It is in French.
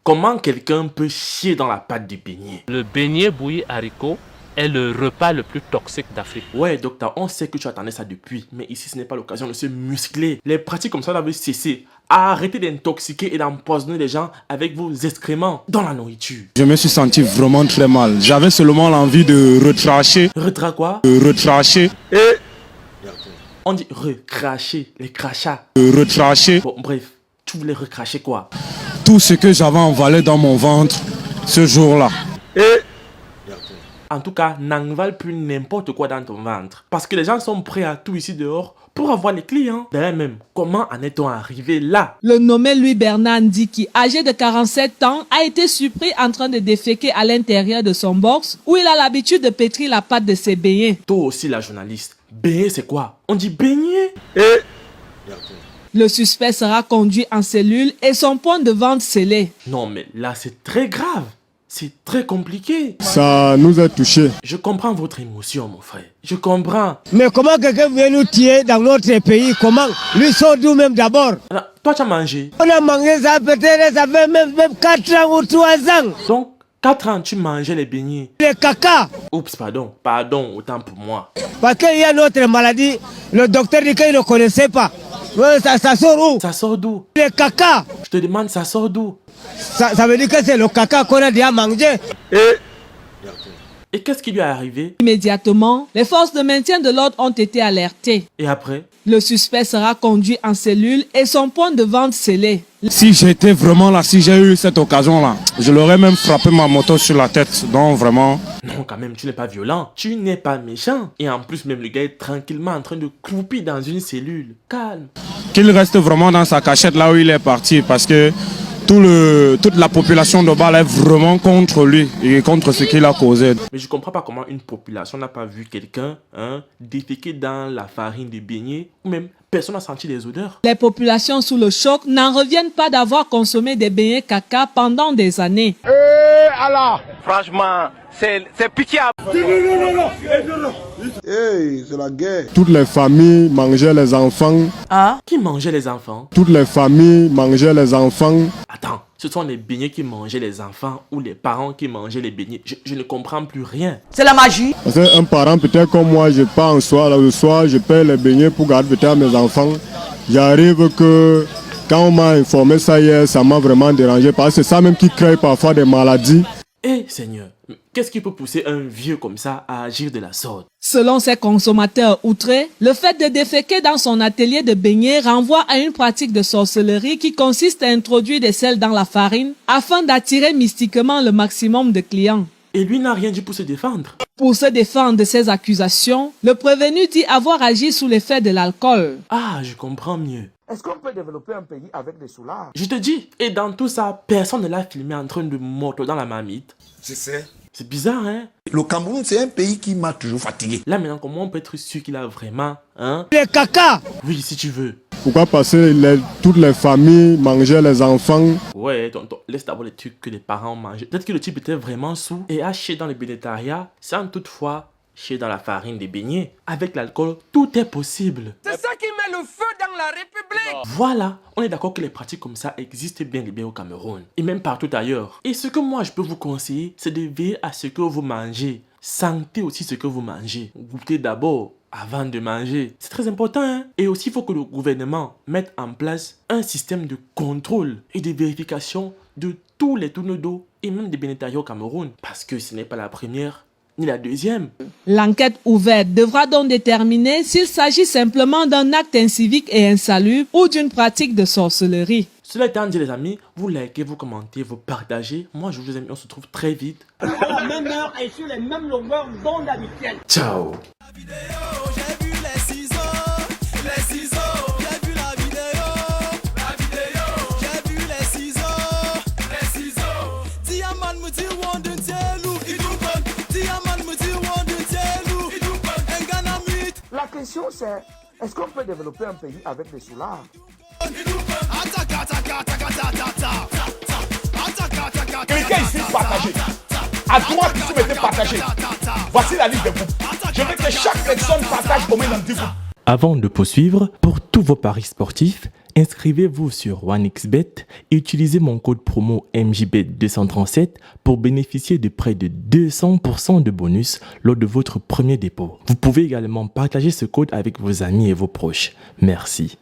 comment quelqu'un peut chier dans la pâte du beignet? Le beignet bouilli haricot est le repas le plus toxique d'Afrique. Ouais, docteur, on sait que tu attendais ça depuis, mais ici, ce n'est pas l'occasion de se muscler. Les pratiques comme ça doivent cesser. Arrêtez d'intoxiquer et d'empoisonner les gens avec vos excréments dans la nourriture. Je me suis senti vraiment très mal. J'avais seulement l'envie de recracher. Quoi? Recracher. On dit recracher, les crachats. Recracher. Bon, bref, tu voulais recracher quoi? Tout ce que j'avais envalé dans mon ventre ce jour-là. En tout cas, n'envale plus n'importe quoi dans ton ventre. Parce que les gens sont prêts à tout ici dehors pour avoir les clients. D'ailleurs même, comment en est-on arrivé là? Le nommé Louis Bernard Ndiki, âgé de 47 ans, a été surpris en train de déféquer à l'intérieur de son box où il a l'habitude de pétrir la pâte de ses beignets. Toi aussi la journaliste. Beignet c'est quoi? On dit beignet? Le suspect sera conduit en cellule et son point de vente scellé. Non mais là c'est très grave. C'est très compliqué. Ça nous a touchés. Je comprends votre émotion, mon frère. Je comprends. Mais comment quelqu'un vient nous tuer dans notre pays? Comment? Lui sort d'où même d'abord? Alors, toi, tu as mangé. On a mangé ça peut-être, ça fait même 4 ans ou 3 ans. Donc, 4 ans, tu mangeais les beignets. Les caca. Oups, pardon. Pardon, autant pour moi. Parce qu'il y a notre maladie, le docteur dit qu'il ne connaissait pas. Ouais, ça sort où? Ça sort d'où? Les caca. Je te demande, ça sort d'où? Ça veut dire que c'est le caca qu'on a déjà mangé. Et qu'est-ce qui lui est arrivé? Immédiatement, les forces de maintien de l'ordre ont été alertées. Et après? Le suspect sera conduit en cellule et son point de vente scellé. Si j'étais vraiment là, si j'ai eu cette occasion-là, je l'aurais même frappé ma moto sur la tête. Donc vraiment... Non, quand même, tu n'es pas violent. Tu n'es pas méchant. Et en plus, même le gars est tranquillement en train de croupir dans une cellule. Calme. Qu'il reste vraiment dans sa cachette là où il est parti parce que... toute la population de Bâle est vraiment contre lui et contre ce qu'il a causé. Mais je comprends pas comment une population n'a pas vu quelqu'un déféquer dans la farine de beignets ou même personne n'a senti les odeurs. Les populations sous le choc n'en reviennent pas d'avoir consommé des beignets caca pendant des années. Alors, franchement, c'est pitiable. Non. Hey, c'est la guerre. Toutes les familles mangeaient les enfants. Ah? Qui mangeait les enfants? Toutes les familles mangeaient les enfants. Attends, ce sont les beignets qui mangeaient les enfants ou les parents qui mangeaient les beignets? Je ne comprends plus rien. C'est la magie. Parce qu'un parent peut-être comme moi, je pars en soir, le soir, je paie les beignets pour garder peut-être mes enfants. J'arrive que quand on m'a informé ça hier, ça m'a vraiment dérangé parce que c'est ça même qui crée parfois des maladies. Eh Seigneur, qu'est-ce qui peut pousser un vieux comme ça à agir de la sorte? Selon ces consommateurs outrés, le fait de déféquer dans son atelier de beignets renvoie à une pratique de sorcellerie qui consiste à introduire des sels dans la farine afin d'attirer mystiquement le maximum de clients. Et lui n'a rien dit pour se défendre. Pour se défendre de ces accusations, le prévenu dit avoir agi sous l'effet de l'alcool. Ah, je comprends mieux. Est-ce qu'on peut développer un pays avec des soulards? Je te dis, et dans tout ça, personne ne l'a filmé en train de mordre dans la marmite. Je sais. C'est bizarre, hein? Le Cameroun, c'est un pays qui m'a toujours fatigué. Là maintenant, comment on peut être sûr qu'il a vraiment, Les caca. Oui, si tu veux. Pourquoi parce que toutes les familles mangeaient les enfants? Ouais, tonton, laisse d'abord les trucs que les parents mangeaient. Peut-être que le type était vraiment sous et a chié dans le bénétariat sans toutefois chier dans la farine des beignets. Avec l'alcool, tout est possible. C'est ça qui met le feu dans la République. Voilà, on est d'accord que les pratiques comme ça existent bien et bien au Cameroun. Et même partout ailleurs. Et ce que moi je peux vous conseiller, c'est de veiller à ce que vous mangez. Sentez aussi ce que vous mangez. Goûtez d'abord avant de manger. C'est très important, hein? Et aussi, il faut que le gouvernement mette en place un système de contrôle et de vérification de tous les tourneaux d'eau et même des bénétariats au Cameroun. Parce que ce n'est pas la première ni la deuxième. L'enquête ouverte devra donc déterminer s'il s'agit simplement d'un acte incivique et insalubre ou d'une pratique de sorcellerie. Cela étant dit les amis, vous likez, vous commentez, vous partagez. Moi je vous aime, on se retrouve très vite. À la même heure et sur les mêmes longueurs d'onde habituelles. Ciao. La question c'est, est-ce qu'on peut développer un pays avec des soulards? Quelqu'un ici partagé. À droite, ici, vous mettez partagé. Voici la liste des groupes. Je veux que chaque personne partage au moins dans 10 groupes. Avant de poursuivre, pour tous vos paris sportifs, Inscrivez-vous sur OneXBet et utilisez mon code promo MJBet237 pour bénéficier de près de 200% de bonus lors de votre premier dépôt. Vous pouvez également partager ce code avec vos amis et vos proches. Merci.